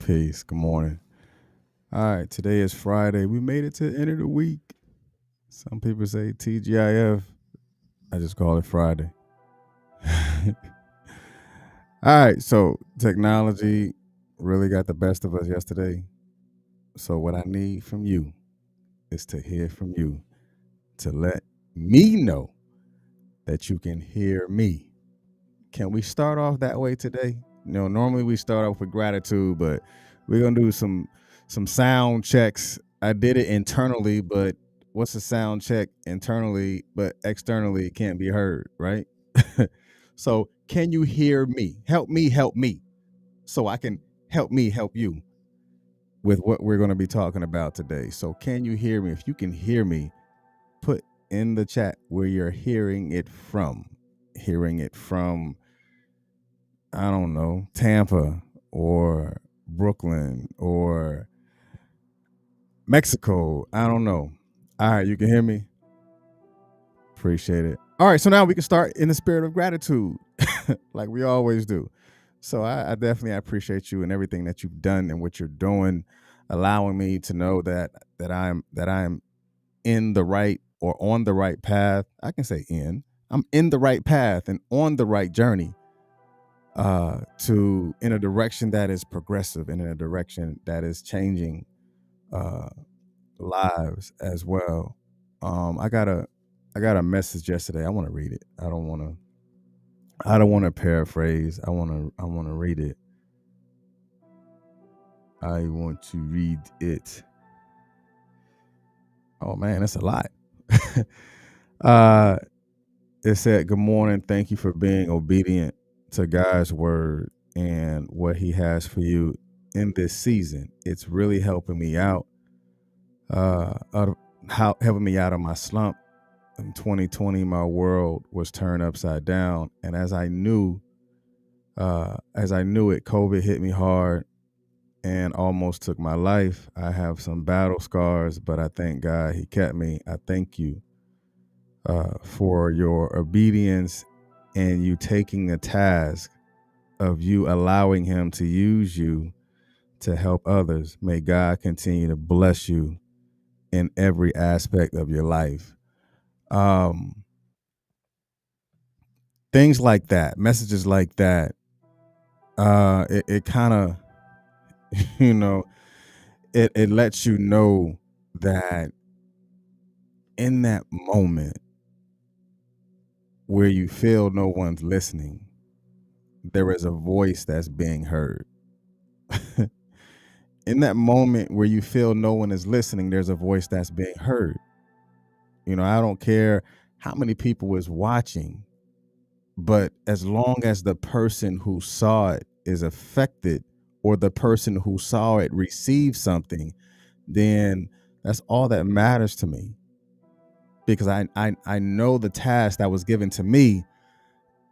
Peace. Good morning. All right, today is Friday. We made it to the end of the week. Some people say TGIF. I just call it Friday. All right, so technology really got the best of us yesterday. So what I need from you is to hear from you, to let me know that you can hear me. Can we start off that way today? Normally we start off with gratitude, but we're gonna do some sound checks. I did it internally, but what's a sound check internally, but externally it can't be heard, right? So can you hear me? Help me, so I can help me help you with what we're gonna be talking about today. So can you hear me? If you can hear me, put in the chat where you're hearing it from. Hearing it from, I don't know, Tampa or Brooklyn or Mexico. I don't know. All right, you can hear me? Appreciate it. All right, so now we can start in the spirit of gratitude, like we always do. So I definitely appreciate you and everything that you've done and what you're doing, allowing me to know that I'm in the right or on the right path. I can say in. I'm in the right path and on the right journey to in a direction that is progressive and in a direction that is changing uh, lives as well. I got a message yesterday. I want to read it. I don't want to paraphrase. I want to read it. I want to read it. Oh man, that's a lot. uh, it said, "Good morning. Thank you for being obedient to God's word and what He has for you in this season. It's really helping me out. Helping me out of my slump. In 2020, my world was turned upside down, and as I knew it, COVID hit me hard and almost took my life. I have some battle scars, but I thank God He kept me. I thank you for your obedience and you taking the task of you allowing Him to use you to help others. May God continue to bless you in every aspect of your life." Um, Things like that, messages like that, it kind of, you know, it lets you know that in that moment where you feel no one's listening, there is a voice that's being heard. In that moment where you feel no one is listening, there's a voice that's being heard. I don't care how many people is watching, but as long as the person who saw it is affected or the person who saw it receive something, then that's all that matters to me, because I know the task that was given to me.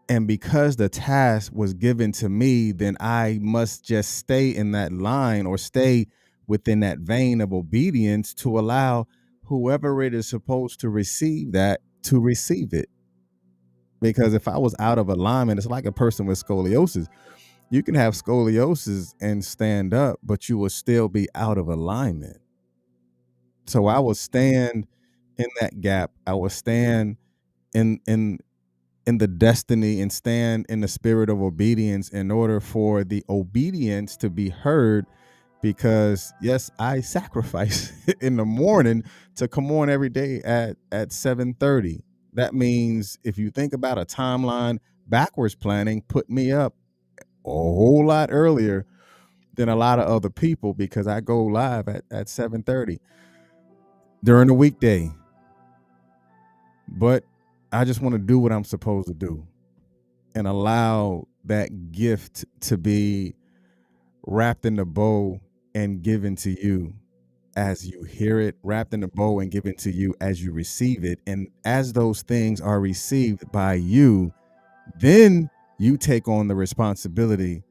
And because the task was given to me, then I must just stay in that line or stay within that vein of obedience to allow whoever it is supposed to receive that to receive it. Because if I was out of alignment, it's like a person with scoliosis. You can have scoliosis and stand up, but you will still be out of alignment. So I will stand in that gap. I will stand in the destiny and stand in the spirit of obedience in order for the obedience to be heard. Because yes, I sacrifice in the morning to come on every day at 7:30. That means if you think about a timeline, backwards planning put me up a whole lot earlier than a lot of other people, because I go live at 7:30 during the weekday. But I just want to do what I'm supposed to do and allow that gift to be wrapped in the bow and given to you as you hear it, wrapped in the bow and given to you as you receive it. And as those things are received by you, then you take on the responsibility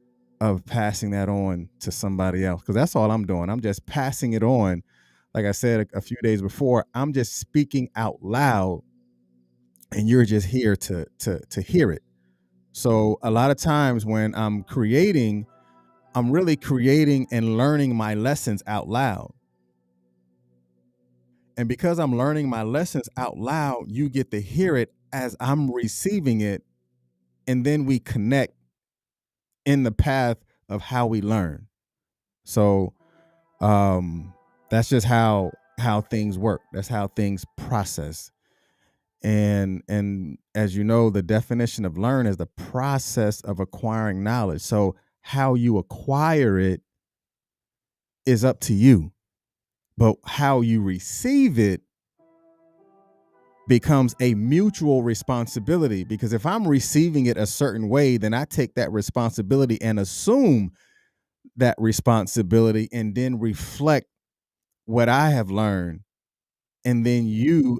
of passing that on to somebody else. Because that's all I'm doing. I'm just passing it on. Like I said a few days before, I'm just speaking out loud and you're just here to hear it. So a lot of times when I'm creating, I'm really creating and learning my lessons out loud. And because I'm learning my lessons out loud, you get to hear it as I'm receiving it. And then we connect in the path of how we learn. So that's just how things work. That's how things process. And as you know, the definition of learn is the process of acquiring knowledge. So how you acquire it is up to you. But how you receive it becomes a mutual responsibility, because if I'm receiving it a certain way, then I take that responsibility and assume that responsibility and then reflect what I have learned. And then you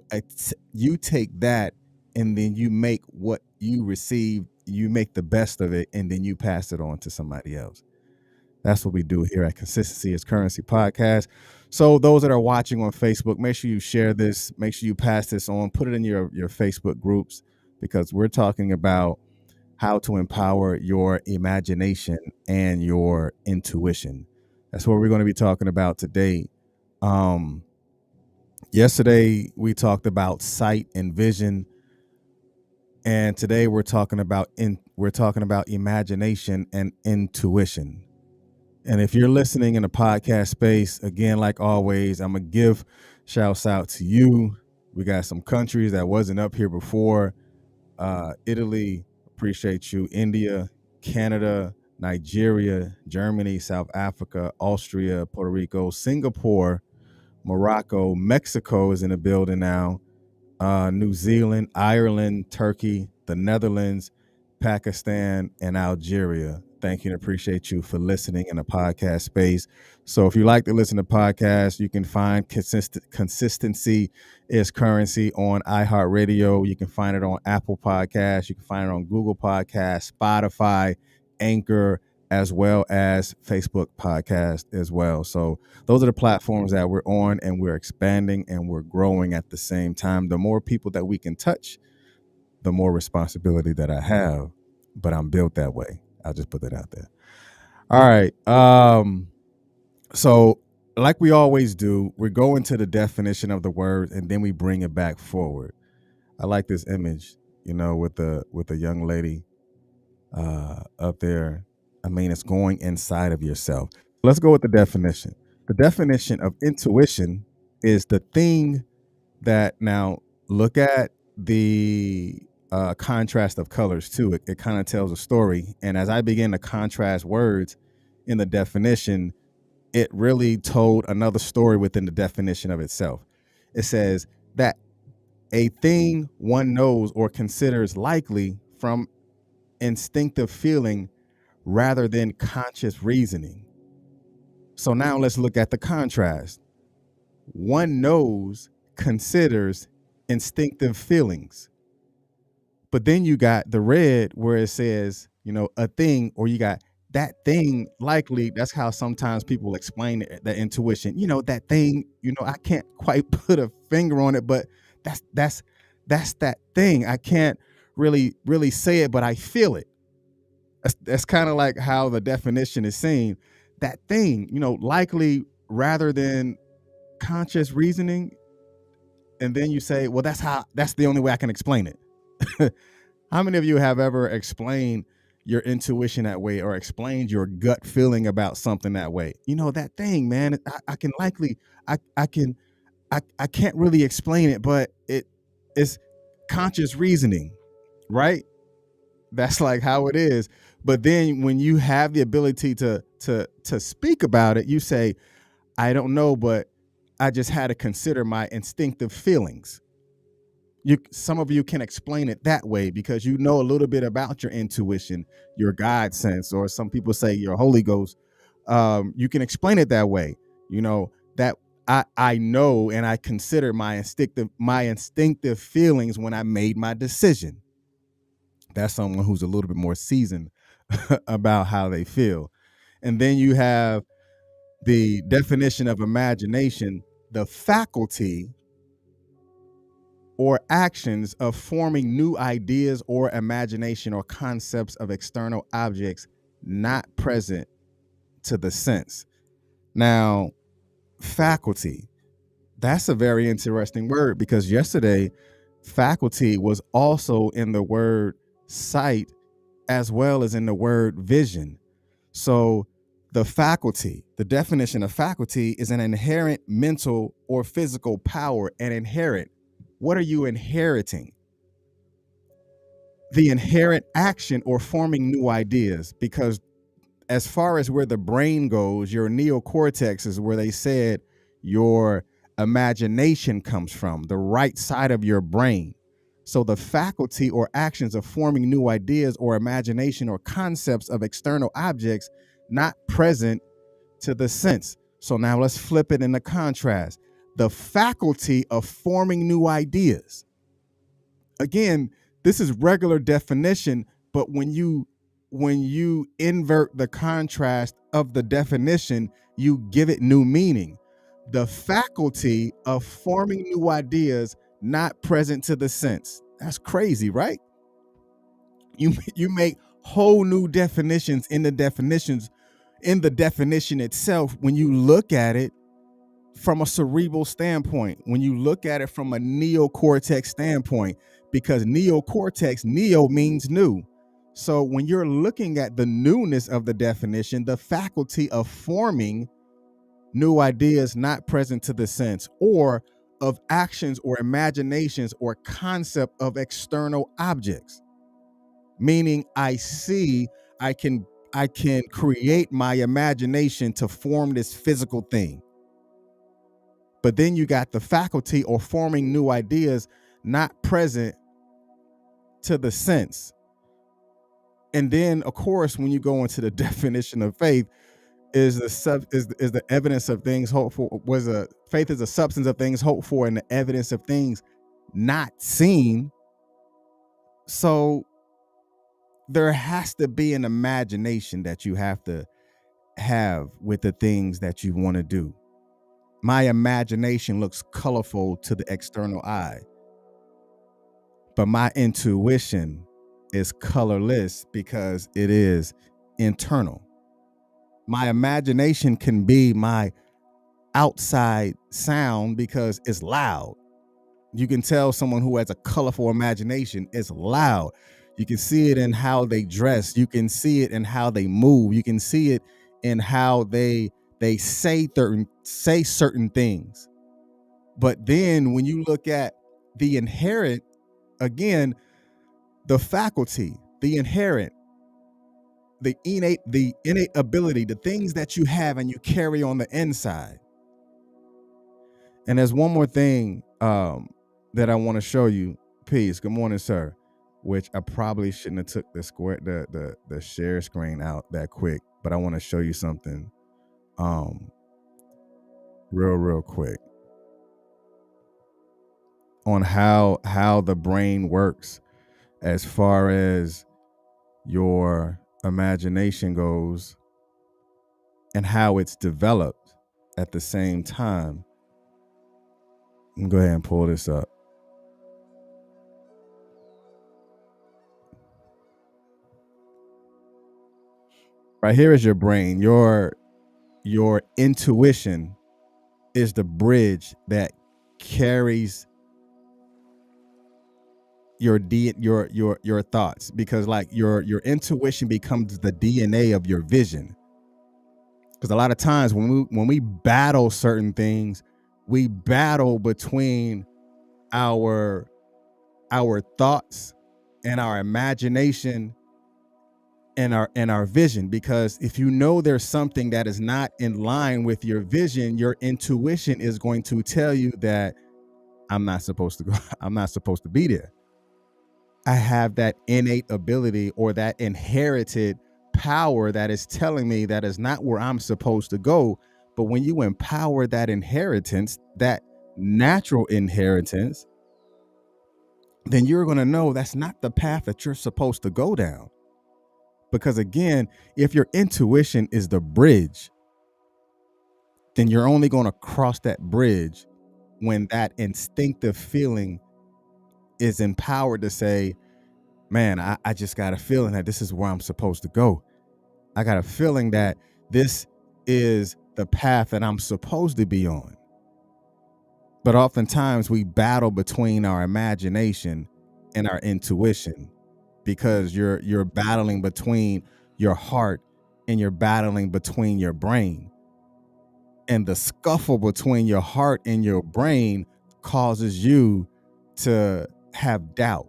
take that and then you make what you receive, you make the best of it, and then you pass it on to somebody else. That's what we do here at Consistency is Currency Podcast. So those that are watching on Facebook, make sure you share this, make sure you pass this on, put it in your Facebook groups, because we're talking about how to empower your imagination and your intuition. That's what we're going to be talking about today. Yesterday we talked about sight and vision, and today we're talking about imagination and intuition. And if you're listening in the podcast space, again, like always, I'm going to give shouts out to you. We got some countries that wasn't up here before. Italy, appreciate you. India, Canada, Nigeria, Germany, South Africa, Austria, Puerto Rico, Singapore, Morocco, Mexico is in the building now. New Zealand, Ireland, Turkey, the Netherlands, Pakistan, and Algeria. Thank you and appreciate you for listening in the podcast space. So if you like to listen to podcasts, you can find Consistency is Currency on iHeartRadio. You can find it on Apple Podcasts. You can find it on Google Podcasts, Spotify, Anchor, as well as Facebook Podcast as well. So those are the platforms that we're on, and we're expanding and we're growing at the same time. The more people that we can touch, the more responsibility that I have, but I'm built that way. I'll just put that out there. All right. So like we always do, we go into the definition of the word and then we bring it back forward. I like this image, with a young lady up there. I mean, it's going inside of yourself. Let's go with the definition. The definition of intuition is the thing that, now look at the contrast of colors too. It kind of tells a story. And as I begin to contrast words in the definition, it really told another story within the definition of itself. It says that a thing one knows or considers likely from instinctive feeling rather than conscious reasoning. So now let's look at the contrast. One knows, considers, instinctive feelings. But then you got the red where it says, a thing, or you got that thing likely. That's how sometimes people explain it, that intuition. That thing, I can't quite put a finger on it, but that's that thing. I can't really say it, but I feel it. That's kind of like how the definition is saying that thing, likely rather than conscious reasoning. And then you say, well, that's the only way I can explain it. How many of you have ever explained your intuition that way, or explained your gut feeling about something that way? That thing, man, I can likely, I can't really explain it, but it's conscious reasoning, right? That's like how it is. But then when you have the ability to speak about it, you say, I don't know, but I just had to consider my instinctive feelings. Some of you can explain it that way because you know a little bit about your intuition, your God sense, or some people say your Holy Ghost. You can explain it that way. That I know and I consider my instinctive feelings when I made my decision. That's someone who's a little bit more seasoned about how they feel. And then you have the definition of imagination, the faculty or actions of forming new ideas or imagination or concepts of external objects not present to the sense. Now, faculty, that's a very interesting word, because yesterday, faculty was also in the word sight as well as in the word vision. So the definition of faculty is an inherent mental or physical power. And inherent, what are you inheriting? The inherent action or forming new ideas, because as far as where the brain goes, your neocortex is where they said your imagination comes from, the right side of your brain. So the faculty or actions of forming new ideas or imagination or concepts of external objects not present to the sense. So now let's flip it in the contrast. The faculty of forming new ideas. Again, this is regular definition, but when you invert the contrast of the definition, you give it new meaning. The faculty of forming new ideas not present to the sense. That's crazy, right? You make whole new definitions in the definition itself when you look at it from a cerebral standpoint, when you look at it from a neocortex standpoint, because neocortex, neo means new. So when you're looking at the newness of the definition, the faculty of forming new ideas not present to the sense, or of actions or imaginations or concept of external objects, meaning I can create my imagination to form this physical thing. But then you got the faculty or forming new ideas not present to the sense. And then, of course, when you go into the definition of faith, is the evidence of things hoped for. Faith is a substance of things hoped for and the evidence of things not seen. So there has to be an imagination that you have to have with the things that you want to do. My imagination looks colorful to the external eye, but my intuition is colorless because it is internal. My imagination can be my outside sound because it's loud. You can tell someone who has a colorful imagination is loud. You can see it in how they dress. You can see it in how they move. You can see it in how they say certain things. But then when you look at the inherent, again, the faculty, the inherent, the innate ability, the things that you have and you carry on the inside. And there's one more thing that I want to show you. Peace. Good morning, sir. Which I probably shouldn't have took the share screen out that quick, but I want to show you something real quick on how the brain works as far as your imagination goes and how it's developed at the same time. Go ahead and pull this up. Right here is your brain. Your intuition is the bridge that carries your thoughts, because like your intuition becomes the DNA of your vision. Because a lot of times when we battle certain things, we battle between our thoughts and our imagination and our vision. Because if you know there's something that is not in line with your vision, your intuition is going to tell you that I'm not supposed to go. I'm not supposed to be there. I have that innate ability or that inherited power that is telling me that is not where I'm supposed to go. But when you empower that inheritance, that natural inheritance, then you're going to know that's not the path that you're supposed to go down. Because again, if your intuition is the bridge, then you're only going to cross that bridge when that instinctive feeling is empowered to say, man, I just got a feeling that this is where I'm supposed to go. I got a feeling that this is the path that I'm supposed to be on. But oftentimes we battle between our imagination and our intuition, because you're battling between your heart and you're battling between your brain. And the scuffle between your heart and your brain causes you to have doubt,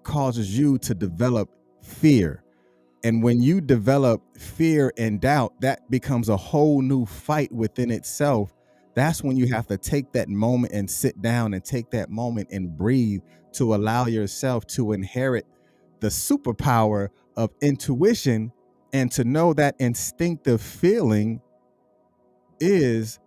causes you to develop fear. And when you develop fear and doubt, that becomes a whole new fight within itself. That's when you have to take that moment and sit down and take that moment and breathe to allow yourself to inherit the superpower of intuition, and to know that instinctive feeling is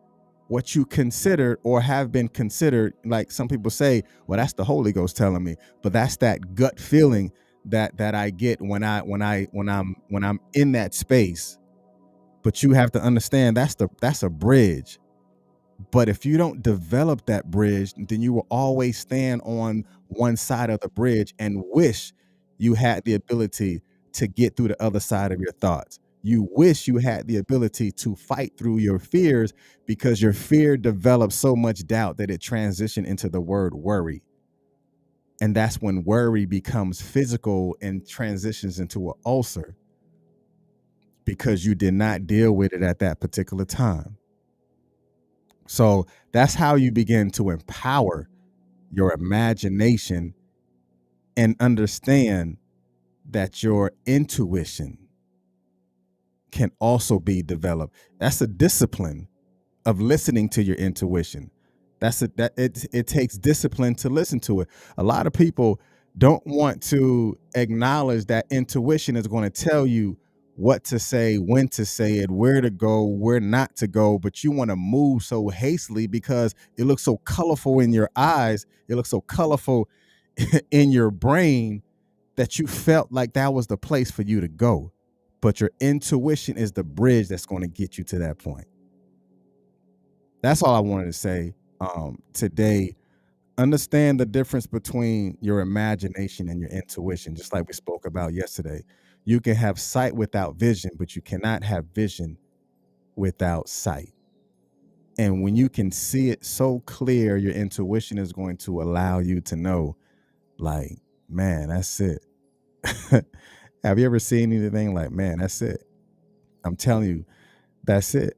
what you considered or have been considered. Like some people say, well, that's the Holy Ghost telling me, but that's that gut feeling that I get when I'm in that space. But you have to understand that's a bridge. But if you don't develop that bridge, then you will always stand on one side of the bridge and wish you had the ability to get through the other side of your thoughts. You wish you had the ability to fight through your fears, because your fear develops so much doubt that it transitioned into the word worry. And that's when worry becomes physical and transitions into an ulcer, because you did not deal with it at that particular time. So that's how you begin to empower your imagination and understand that your intuition can also be developed. That's a discipline of listening to your intuition. It takes discipline to listen to it. A lot of people don't want to acknowledge that intuition is going to tell you what to say, when to say it, where to go, where not to go, but you want to move so hastily because it looks so colorful in your eyes, it looks so colorful in your brain, that you felt like that was the place for you to go. But your intuition is the bridge that's going to get you to that point. That's all I wanted to say today. Understand the difference between your imagination and your intuition, just like we spoke about yesterday. You can have sight without vision, but you cannot have vision without sight. And when you can see it so clear, your intuition is going to allow you to know, like, man, that's it. Have you ever seen anything like, man, that's it? I'm telling you, that's it.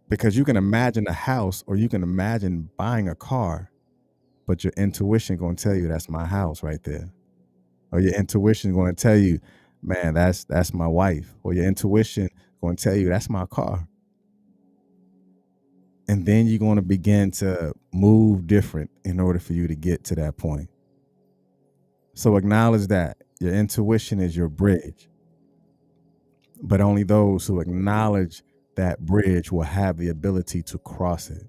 Because you can imagine a house or you can imagine buying a car, but your intuition going to tell you that's my house right there. Or your intuition going to tell you, man, that's my wife. Or your intuition going to tell you that's my car. And then you're going to begin to move different in order for you to get to that point. So acknowledge that your intuition is your bridge, but only those who acknowledge that bridge will have the ability to cross it.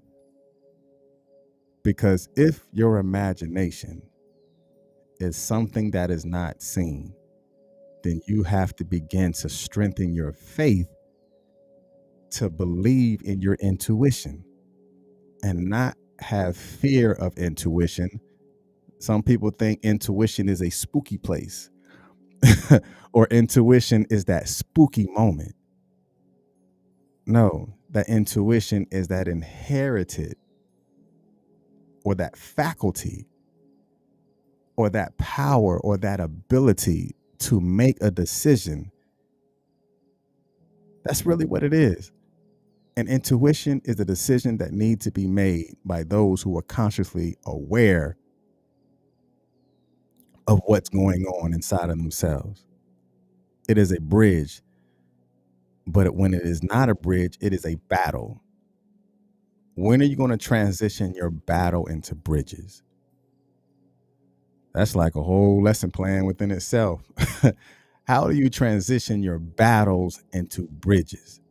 Because if your imagination is something that is not seen, then you have to begin to strengthen your faith to believe in your intuition and not have fear of intuition. Some people think intuition is a spooky place or intuition is that spooky moment. No, that intuition is that inherited or that faculty or that power or that ability to make a decision. That's really what it is. And intuition is a decision that needs to be made by those who are consciously aware of what's going on inside of themselves. It is a bridge, but when it is not a bridge, it is a battle. When are you going to transition your battle into bridges? That's like a whole lesson plan within itself. How do you transition your battles into bridges?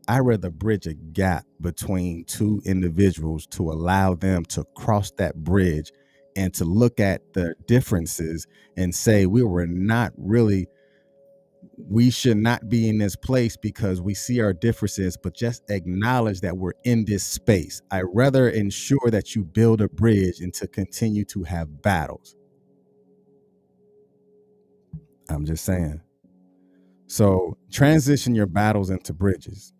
I rather bridge a gap between two individuals to allow them to cross that bridge and to look at the differences and say we should not be in this place because we see our differences, but just acknowledge that we're in this space. I rather ensure that you build a bridge and to continue to have battles. I'm just saying. So transition your battles into bridges.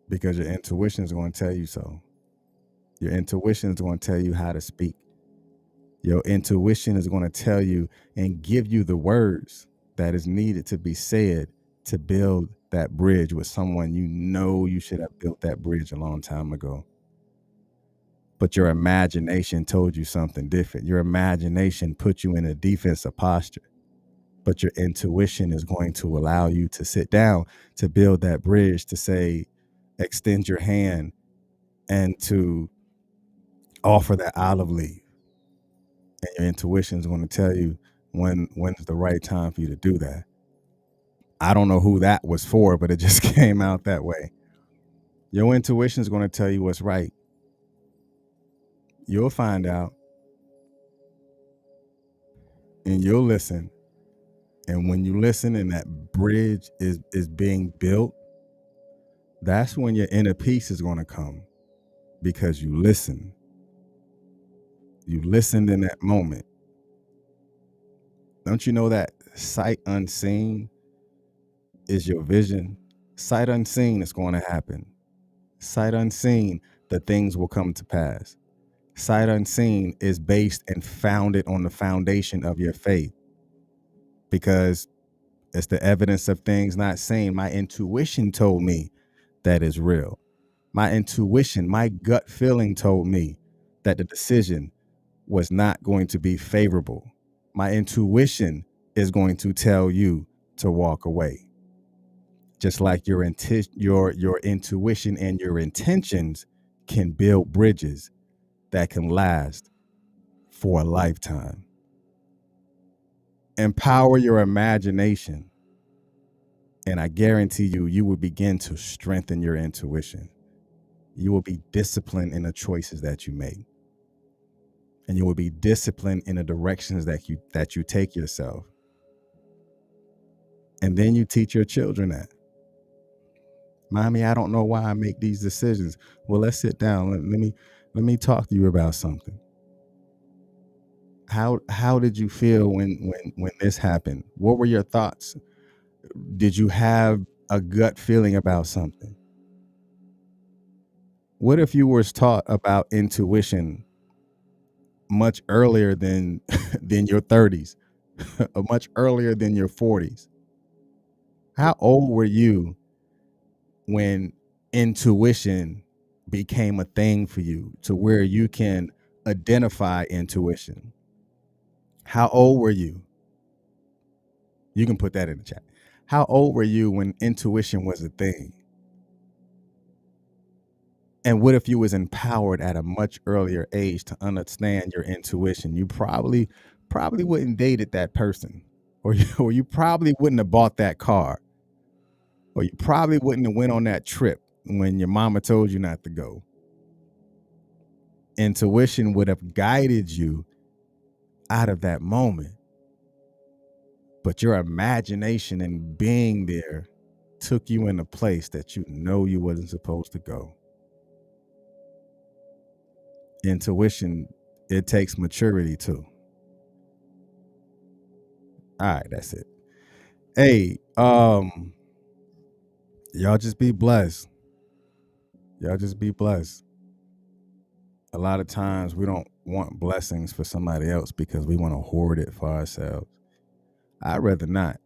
because your intuition is going to tell you so. Your intuition is going to tell you how to speak. Your intuition is going to tell you and give you the words that is needed to be said to build that bridge with someone you know you should have built that bridge a long time ago. But your imagination told you something different. Your imagination put you in a defensive posture. But your intuition is going to allow you to sit down to build that bridge, to say, extend your hand and to offer that olive leaf. And your intuition is going to tell you when's the right time for you to do that. I don't know who that was for, but it just came out that way. Your intuition is going to tell you what's right. You'll find out and you'll listen. And when you listen and that bridge is being built, that's when your inner peace is going to come, because you listen. You listened in that moment. Don't you know that sight unseen is your vision? Sight unseen is going to happen. Sight unseen, the things will come to pass. Sight unseen is based and founded on the foundation of your faith, because it's the evidence of things not seen. My intuition told me that is real. My intuition, my gut feeling told me that the decision was not going to be favorable. My intuition is going to tell you to walk away. Just like your intuition and your intentions can build bridges that can last for a lifetime. Empower your imagination, and I guarantee you, you will begin to strengthen your intuition. You will be disciplined in the choices that you make. And you will be disciplined in the directions that you take yourself. And then you teach your children that. Mommy, I don't know why I make these decisions. Well, let's sit down. Let me talk to you about something. How did you feel when this happened? What were your thoughts? Did you have a gut feeling about something? What if you were taught about intuition much earlier than than your 30s, much earlier than your 40s? How old were you when intuition became a thing for you, to where you can identify intuition? How old were you? You can put that in the chat. How old were you when intuition was a thing? And what if you was empowered at a much earlier age to understand your intuition? You probably wouldn't dated that person, or you probably wouldn't have bought that car, or you probably wouldn't have went on that trip when your mama told you not to go. Intuition would have guided you out of that moment. But your imagination and being there took you in a place that you know you wasn't supposed to go. Intuition, it takes maturity too. All right, that's it. Hey, y'all just be blessed. Y'all just be blessed. A lot of times we don't want blessings for somebody else because we want to hoard it for ourselves. I'd rather not.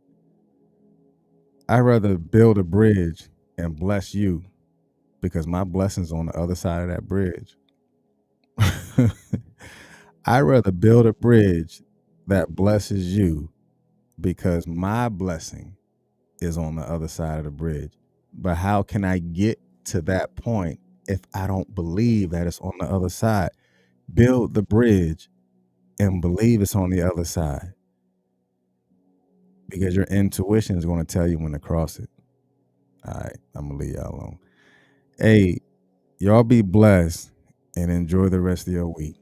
I'd rather build a bridge and bless you, because my blessing's on the other side of that bridge. I'd rather build a bridge that blesses you, because my blessing is on the other side of the bridge. But how can I get to that point if I don't believe that it's on the other side? Build the bridge and believe it's on the other side, because your intuition is going to tell you when to cross it. All right, I'm going to leave y'all alone. Hey, y'all be blessed and enjoy the rest of your week.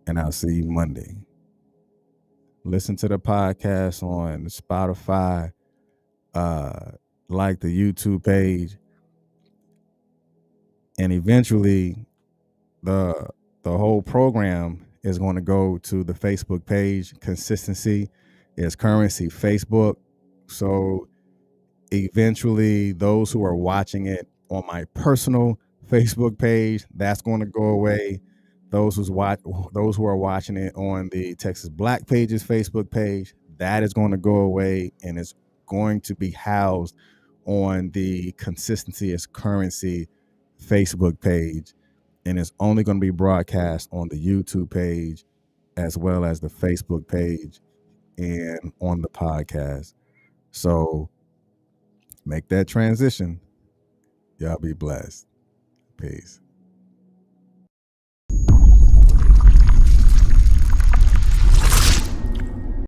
And I'll see you Monday. Listen to the podcast on Spotify, like the YouTube page, and eventually the whole program is going to go to the Facebook page. Consistency is currency, Facebook. So eventually those who are watching it on my personal Facebook page, that's going to go away. Those who are watching it on the Texas Black Pages Facebook page, that is going to go away, and it's going to be housed on the Consistency is Currency Facebook page, and it's only going to be broadcast on the YouTube page as well as the Facebook page and on the podcast. So make that transition. Y'all be blessed. Peace.